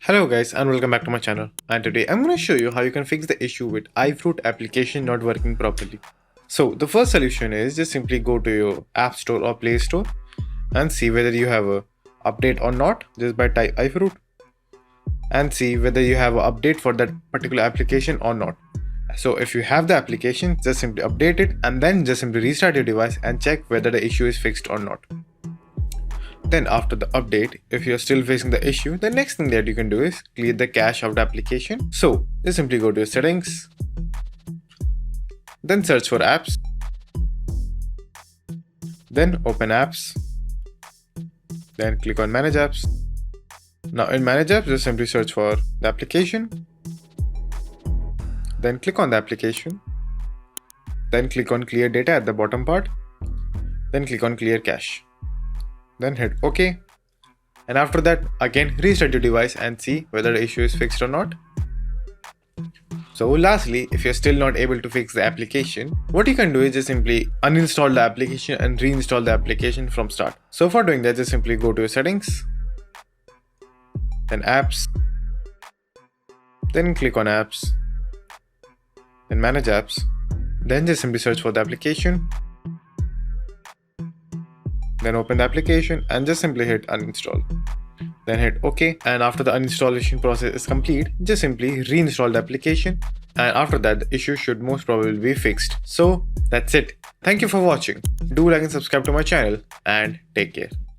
Hello guys and welcome back to my channel, and today I'm going to show you how you can fix the issue with ifruit application not working properly. So the first solution is just simply go to your app store or play store and see whether you have a update or not just by type ifruit and see whether you have an update for that particular application or not. So if you have the application, just simply update it and then just simply restart your device and check whether the issue is fixed or not. Then after the update, if you're still facing the issue, the next thing that you can do is clear the cache of the application. So just simply go to your settings, then search for apps, then open apps, then click on manage apps. Now in manage apps, just simply search for the application, then click on the application, then click on clear data at the bottom part, then click on clear cache. Then hit OK, and after that again restart your device and see whether the issue is fixed or not. So lastly, if you're still not able to fix the application, what you can do is just simply uninstall the application and reinstall the application from start. So for doing that, just simply go to your settings, then apps, then click on apps, then manage apps, then just simply search for the application, then open the application and just simply hit uninstall. Then hit OK, and after the uninstallation process is complete, just simply reinstall the application, and after that the issue should most probably be fixed. So that's it. Thank you for watching. Do like and subscribe to my channel and take care.